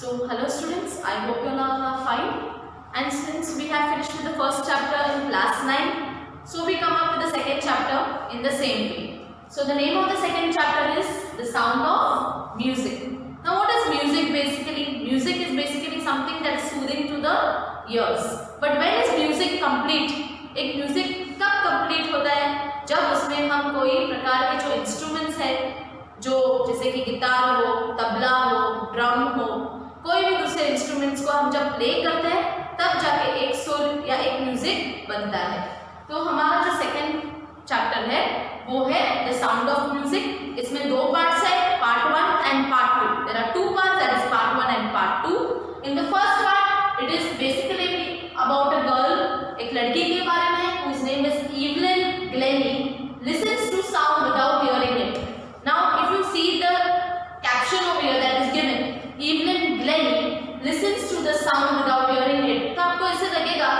So hello students, I hope you all are fine. And since we have finished with the first chapter in class 9, so we come up with the second chapter in the same way. So the name of the second chapter is The Sound of Music. Now what is music basically? Music is basically something that is soothing to the ears. But when is music complete? एक music कब complete होता है? जब उसमें हम कोई प्रकार के जो इंस्ट्रूमेंट्स है, जो जैसे कि गिटार हो, तबला हो, ड्रम हो, कोई भी दूसरे इंस्ट्रूमेंट्स को हम जब प्ले करते हैं तब जाके एक सुर या एक म्यूजिक बनता है। तो हमारा जो सेकंड चैप्टर है वो है द साउंड ऑफ म्यूजिक। इसमें दो पार्ट्स है, part 1 and part 2। There are two parts, that is part 1 and part 2। In the first part it is basically about a girl, एक लड़की के बारे में whose name is Evelyn Glennie listens to sound without hearing it. Now if you see the caption over here that is given, Evelyn Glennie listens to the sound without hearing it, तो आपको ऐसे लगेगा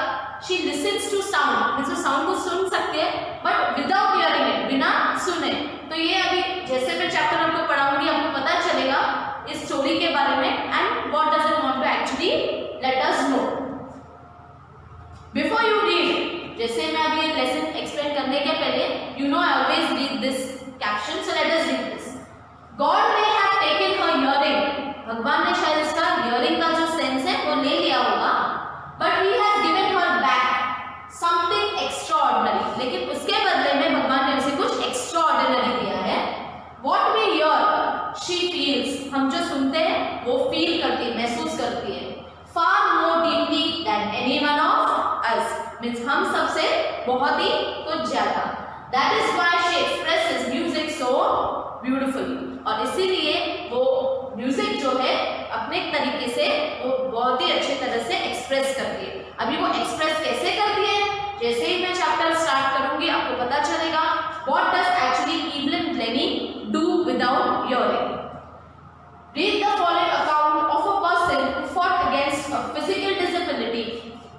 she listens to sound, means वो sound को सुन सकते हैं but without hearing it, बिना सुने। तो ये अभी जैसे मैं चैप्टर आपको पढ़ाऊंगी आपको पता चलेगा इस स्टोरी के बारे में and what does it want to actually let us know. Before you read, जैसे मैं अभी लेसन एक्सप्लेन करने के पहले, you know I always read this caption, so let us read this. God may have taken her hearing. भगवान ने शायद इसका hearing का जो सेंस है वो ले लिया होगा, but he has given her back something extraordinary. लेकिन उसके बदले में भगवान ने उसे कुछ extraordinary दिया है. What we hear, she feels. हम जो सुनते हैं वो feel करती है, महसूस करती है. Far more deeply than any one of us. Means हम सबसे बहुत ही कुछ ज्यादा। That is why she expresses music so beautifully. और इसीलिए वो म्यूजिक जो है अपने तरीके से वो बहुत ही अच्छे तरह से एक्सप्रेस करती है। अभी वो एक्सप्रेस कैसे करती है, जैसे ही मैं चैप्टर स्टार्ट करूंगी आपको पता चलेगा what does actually Evelyn Glennie do without hearing. Read the following account of a person who fought against a physical disability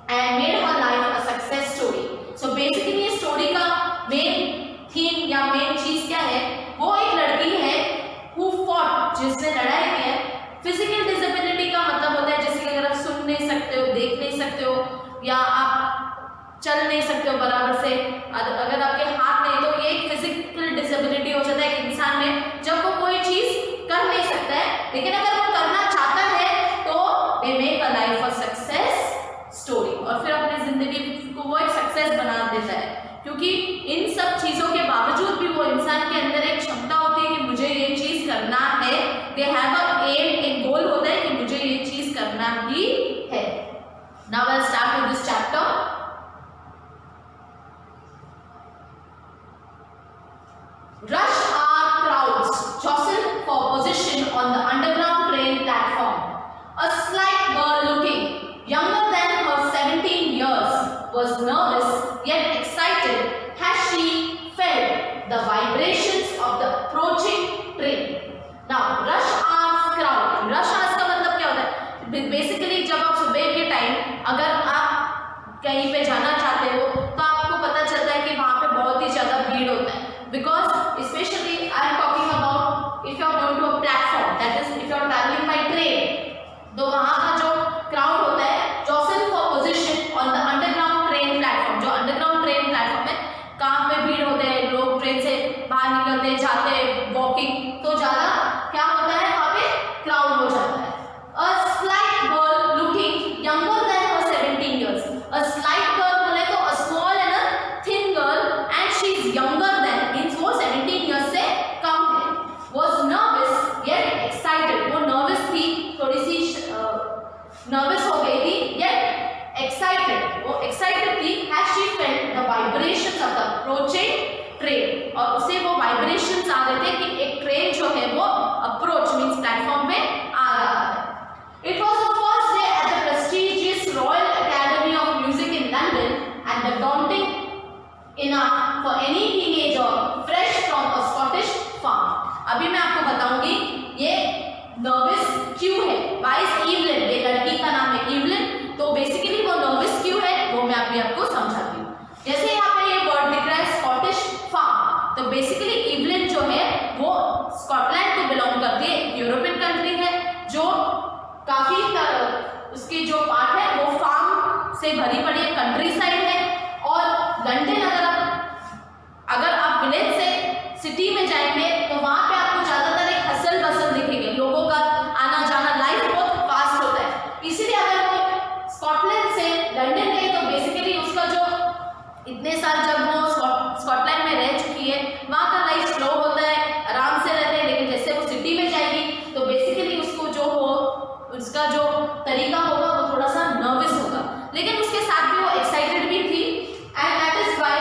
and made her life a success story. So basically ये story का main theme या main चीज क्या है, वो एक लड़की है who fought, जिसने लड़ाई की है। फिजिकल डिसेबिलिटी का मतलब होता है जैसे कि अगर आप सुन नहीं सकते हो, देख नहीं सकते हो या आप चल नहीं सकते हो बराबर से, अगर आपके हाथ नहीं, तो ये एक फिजिकल डिसेबिलिटी हो जाता है एक इंसान में जब वो कोई चीज कर नहीं सकता है, लेकिन अगर वो करना चाहता है तो they make a life a success story, और फिर अपनी जिंदगी को वो एक सक्सेस बना देता है। क्योंकि इन सब चीजों के बावजूद भी वो इंसान के अंदर एक क्षमता होती है कि मुझे ये चीज करना है। दे हैव अ एम, एक गोल होता है कि मुझे ये चीज करना ही है। Now I will start with this chapter. Rush hour crowds jostle for position on the underground train platform. A slight girl looking younger than her 17 years was nervous yet excited as she felt the vibrations of the approaching train. Now, rush hours crowd. Rush hours का मतलब क्या होता है? Basically जब आप सुबह के time अगर आप कहीं पे जाना चाहते हो तो आपको पता चलता है कि वहाँ पे बहुत ही ज़्यादा भीड़ होता है। Because especially I am talking about if you are going to a platform, that is if you are traveling by train, तो वहाँ का जो क्राउड होता है jostle for position on the underground train platform. जो अंडरग्राउंड ट्रेन प्लेटफॉर्म है कहाँ पे भीड़ होते हैं, लोग ट्रेन से बाहर निकलते जाते वॉकिंग, तो ज्यादा क्या होता है वहाँ पे क्राउड हो जाता है। A slight girl looking younger than her 17 years. A slight girl बोले तो a small and a thin girl and she is younger than means वो 17 years से कम है। Was nervous yet excited. वो nervous थी, थोड़ी सी nervous हो गई थी yet excited. वो excited थी as she felt the vibrations of the approaching train. और उसे वो vibrations आ रहे थे कि एक ट्रेन जो है वो approach means प्लेटफॉर्म पे आ रहा है। It was the first day at the prestigious Royal Academy of Music in London and the daunting enough for any teenager fresh from a Scottish farm. अभी मैं आपको बताऊंगी ये नर्वस क्यों है। Why is Evelyn? ये लड़की का नाम है Evelyn, तो बेसिकली वो नर्वस क्यों है वो मैं अभी आपको समझाती हूँ। जैसे यहाँ पे ये वर्ड दिख रहा है स्कॉटिश फार्म, तो बेसिकली Evelyn जो है वो स्कॉटलैंड को बिलोंग करती है, यूरोपियन कंट्री है जो काफी उसके जो पार्ट है वो फार्म से भरी पड़ी है, कंट्री साइड है। और लंदन अगर आप विलेज से सिटी में जाएंगे तो वहां पे आपको ज्यादातर एक हसल बसल दिखेंगे, लोगों का आना जाना, लाइफ बहुत फास्ट होता है। इसीलिए अगर वो स्कॉटलैंड से लंदन गए तो बेसिकली उसका जो इतने साल जब वो स्कॉटलैंड में रह चुकी है वहां का लाइफ स्लो होता है, आराम से रहते हैं। लेकिन जैसे वो सिटी में जाएगी तो बेसिकली उसको जो हो उसका जो तरीका होगा वो थोड़ा सा नर्वस होगा, लेकिन उसके साथ भी वो एक्साइटेड भी थी। And that is why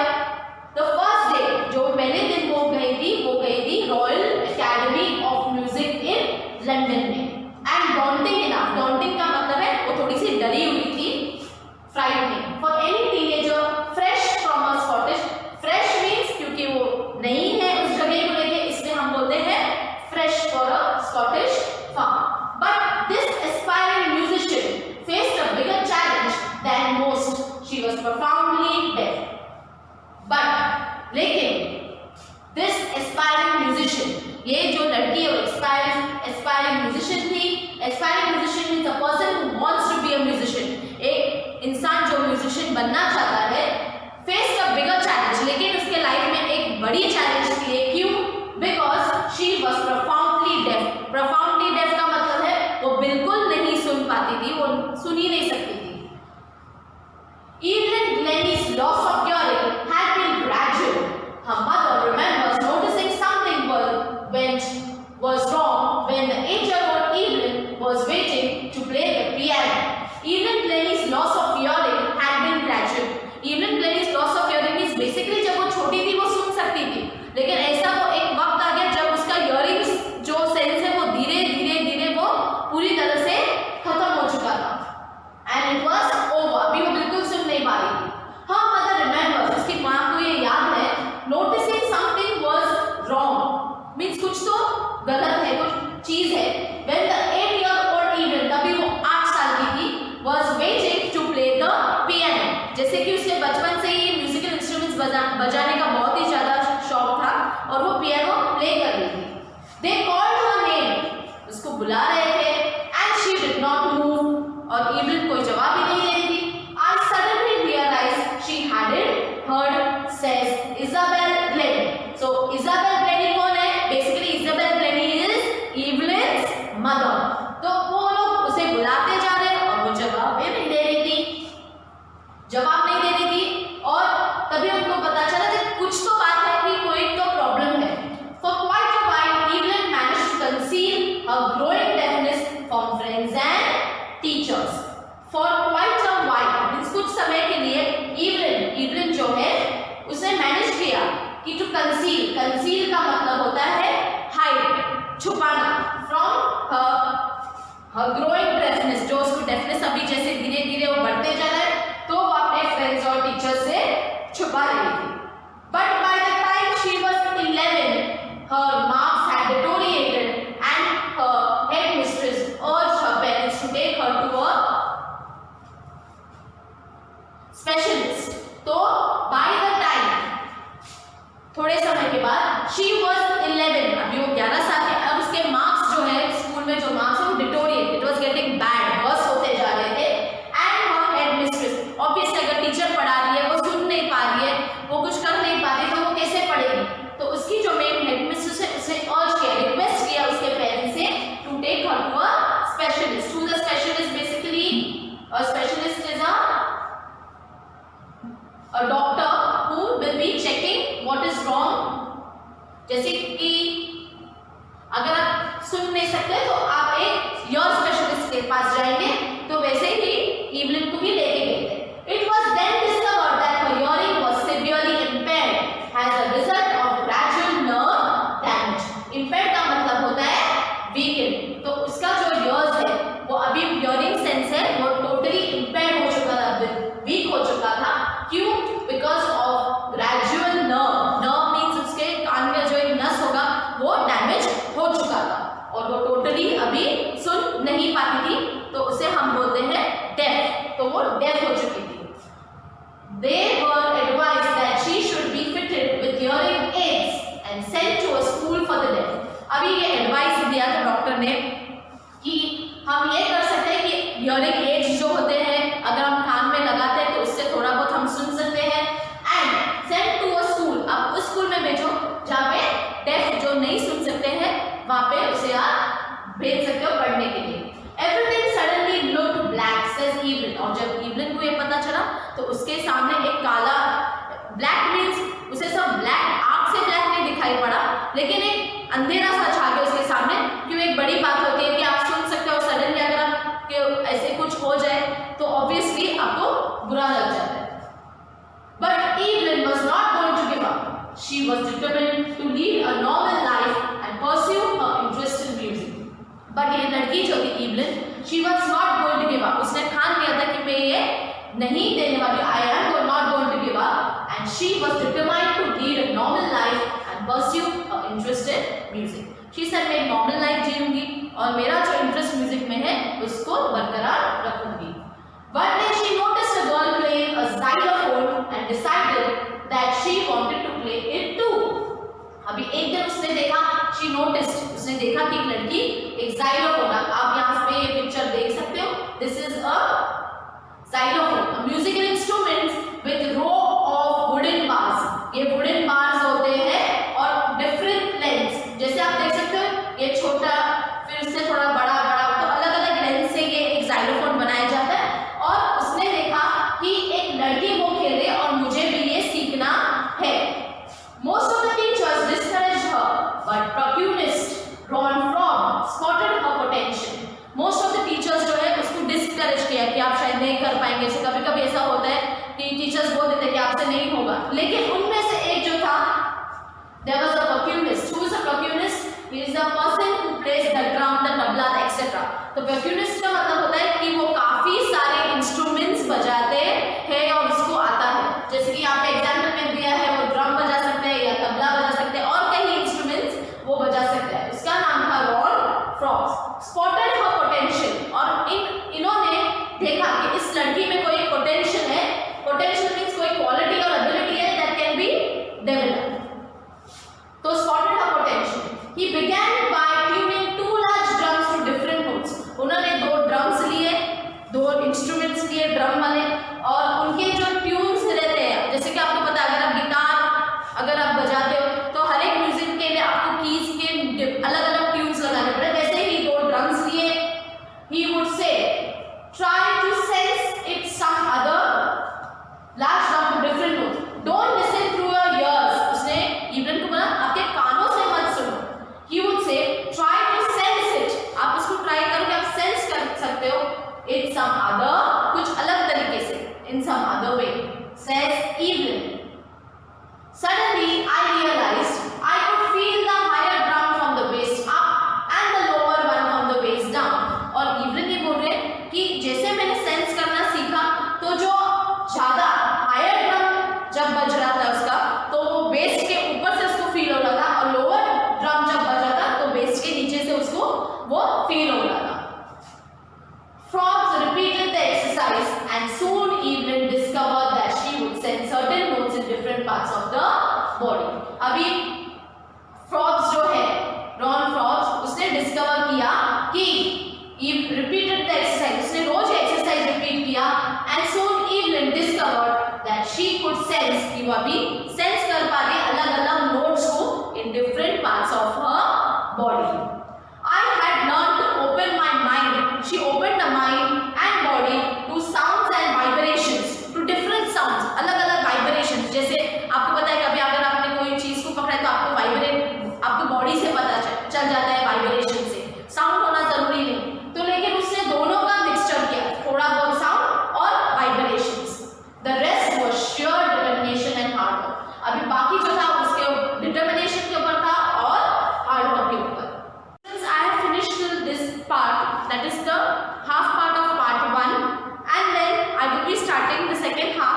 the first day, जो पहले दिन वो गई थी royal academy of music in London में। एंड डॉन्टिंग इनफ, डॉन्टिंग का मतलब है वो थोड़ी सी डरी हुई थी, frightening for any teenager fresh from a Scottish. Fresh means क्योंकि वो नहीं है उस जगह को लेके, इसलिए हम बोलते हैं fresh for a Scottish farm. But this aspiring musician faced a bigger challenge than most. She was profoundly deaf. But लेकिन this aspiring musician, ये जो लड़की है वो aspiring musician थी। Aspiring musician means a person who wants to be a musician. एक इंसान जो म्यूजिशियन बनना चाहता है, faced a bigger challenge, लेकिन उसके लाइफ में एक बड़ी चैलेंज थी। क्यों? Because she was profoundly deaf. Profoundly deaf का मतलब है वो बिल्कुल नहीं सुन पाती थी, वो सुन ही नहीं सकती थी। Evelyn Glennie's loss of hearing had been gradual. Her mother remembers noticing something was wrong when the 8-year-old Evelyn was waiting to play the piano. Evelyn Glennie's loss of hearing had been gradual. Evelyn Glennie's loss of hearing means basically जब वो छोटी थी वो सुन सकती थी, लेकिन ऐसा वो एक वक्त आ गया जब उसका हियरिंग जो सेंस है वो धीरे धीरे वो पूरी तरह से खत्म हो चुका था। एंड इट वाज ओवर, अभी वो बिल्कुल सुन नहीं पा रही थी। हर मदर रिमेंबर्स, उसकी माँ को ये याद है, noticing something was wrong means कुछ तो गलत है, कुछ चीज है। व्हेन द 8-year-old Evelyn, तभी वो 8 साल की थी, was waiting to play the piano. जैसे कि उसके बचपन से ही म्यूजिकल इंस्ट्रूमेंट्स बजाने का बहुत ही ज्यादा शौक था और वो पियानो प्ले कर रही थी। They called her name, उसको बुला रहे थे, and she did not move, और Evelyn कोई जवाब ही नहीं दे रही थी। I suddenly realized she hadn't heard, says Isabel Glennie. So Isabel Glennie कौन है? Basically Isabel Glennie is Evelyn's mother. तो वो लोग उसे बुलाते जा रहे हैं और वो जवाब नहीं दे रही थी, और तभी उनको पता चला कि कुछ तो बात है, कि कोई तो प्रॉब्लम है। For quite a while, Evelyn managed to conceal her growing deafness from friends and teachers. For quite a while means कुछ समय के लिए Evelyn जो है उसने मैनेज किया कि to conceal का मतलब होता है hide, छुपाना, from her growing deafness, जो उसको deafness अभी जैसे धीरे धीरे वो बढ़ते जा रहा है तो वो अपने फ्रेंड्स और टीचर्स से छुपा रही थी। But by the time she was 11, her marks had deteriorated and her headmistress urged her parents to take her to a specialist. तो by the time, थोड़े समय के बाद, she was 11, अभी वो 11 साल के, अब उसके मार्क्स जो है स्कूल में जो मार्क्स है वो deteriorate, it was getting bad, worse होते जा रहे थे। एंड her headmistress, ऑब्वियसली अगर टीचर पढ़ा रही है वो सुन नहीं पा रही है, वो कुछ कर नहीं पा रही तो वो कैसे पढ़ेगी? तो उसकी जो मेन हेडमिस्ट्रेस है उसने अर्ज किया, रिक्वेस्ट किया उसके पेरेंट्स से to take her to a specialist. Who the specialist? Basically a specialist is a doctor who will be checking what is wrong. जैसे कि अगर आप सुन नहीं सकते तो आप एक ईयर स्पेशलिस्ट के पास जाएंगे, तो वैसे ही Evelyn को भी लेके गए थे। It was then discovered that her hearing was severely impaired as a result of gradual nerve damage. Impaired का मतलब होता है weakened, तो उसका जो ears है वो अभी hearing sense है वो totally impaired हो चुका था, weak हो चुका था। क्यों? Because of gradual nerve. Nerve means उसके कान का जो एक नस होगा वो डैमेज हो चुका था और वो टोटली अभी सुन नहीं पाती थी, तो उसे हम बोलते हैं डेफ। तो वो डेफ हो चुकी थी। They were advised that she should be fitted with hearing aids and sent to a school for the deaf. अभी ये एडवाइस दिया था डॉक्टर ने कि हम ये कर सकते she was not going to give up, उसने ठान लिया था कि मैं ये नहीं देने वाली, I am not going to give up, and she was determined to lead a normal life and pursue a interest in music. She said मैं नॉर्मल लाइफ जीऊंगी और मेरा जो इंटरेस्ट म्यूजिक में है उसको बरकरार रखूंगी। One day she noticed a girl playing a xylophone and decided that she wanted to play it too. अभी एक दिन उसने देखा, she noticed, उसने देखा कि एक लड़की एक xylophone, आप यहाँ पे ये पिक्चर देख सकते हो, this is a xylophone, a musical instrument with row of wooden bars. ये wooden bars होते हैं और different lengths, जैसे आप देख सकते हो ये छोटा, फिर उससे थोड़ा बड़ा बड़ा, तो अलग अलग लेंथ से ये एक xylophone बनाया जाता है। और उसने देखा कि एक लड़की वो खेल रही है और मुझे भी ये सीखना है। Most of the teachers discouraged her, but percussionist Ron Fromm spotted her potential. Most of the teachers जो है उसको डिस्करेज किया कि आप शायद नहीं कर पाएंगे। ऐसे कभी कभी ऐसा होता है कि टीचर्स बोल देते हैं कि आपसे नहीं होगा, लेकिन उनमें से एक जो था, there was a percussionist. Who is a percussionist? He is a person who plays the drum, the tabla, etc. तो percussionist का मतलब होता है कि वो काफी सारे इंस्ट्रूमेंट्स बजाते हैं और उसको आता है। जैसे कि आपका एग्जाम्पल में दिया है, वो ड्रम बजा सकते हैं या तबला बजा सकते हैं और कई इंस्ट्रूमेंट्स वो बजा सकते हैं। उसका नाम था Ron from. Spotted her potential, और इन्होंने देखा कि इस लड़की में कोई पोटेंशियल है। पोटेंशियल मीन्स कोई क्वालिटी और एबिलिटी है दैट कैन बी डेवलप्ड। तो spotted her potential. He began by tuning two large drums to different notes. उन्होंने दो ड्रम्स लिए, दो इंस्ट्रूमेंट्स लिए ड्रम वाले, और उनके जो ट्यून्स रहते हैं, जैसे कि आपको पता है अगर आप गिटार अगर आप बजाते हो तो हर एक म्यूजिक के लिए आपको कीज के अलग अलग ट्यून्स लगाने पड़ते, वैसे ही दो ड्रम्स लिए। He would say, try to sense it some other large drum to different notes. Don't listen through your ears. उसने इवन को बोला आपके कानों से मत सुनो। He would say, try to sense it. आप उसको ट्राई करो कि आप सेंस कर सकते हो in some other, कुछ अलग तरीके से, in some other way. Says Evelyn. Suddenly I realized I could feel the higher drum from the waist up and the lower one from the waist down. और Evelyn ये बोल रहे हैं कि जैसे मैंने सेंस करना सीखा तो जो ज्यादा हायर ड्रम जब बज रहा था उसका, तो वो बेस के ऊपर से उसको फील हो रहा था, और लोअर ड्रम जब बज रहा था तो बेस के नीचे से उसको वो फील हो रहा था। Frogs repeated the exercise and soon Evelyn discovered that she would sense certain notes in different parts of the body. अभी फ्रॉग्स जो है, रॉन फ्रॉग्स, उसने डिस्कवर किया कि repeated the exercise, उसने रोज एक्सरसाइज रिपीट किया, and soon Evelyn discovered that she could sense, कि वो अभी सेंस कर पा रही अलग अलग नोट्स को in different parts of her body. I had learned to open my mind. She opened the mind and body to sounds and vibrations, to different sounds, अलग अलग vibrations। जैसे आपको पता है कभी अगर आपने कोई चीज को पकड़ा है तो आपको वाइब्रेट, आपको बॉडी से पता चल जाता है वाइब्रेशन से, साउंड होना जरूरी नहीं। तो लेकिन उसने दोनों का मिक्सचर किया, थोड़ा बहुत साउंड और vibrations. The rest was sure determination and hard work. अभी बाकी जो था उसके डिटरमिनेशन के ऊपर था और हार्ड वर्क के ऊपर। Since I have finished this part, that is the half part of part 1, and then I will be starting the second half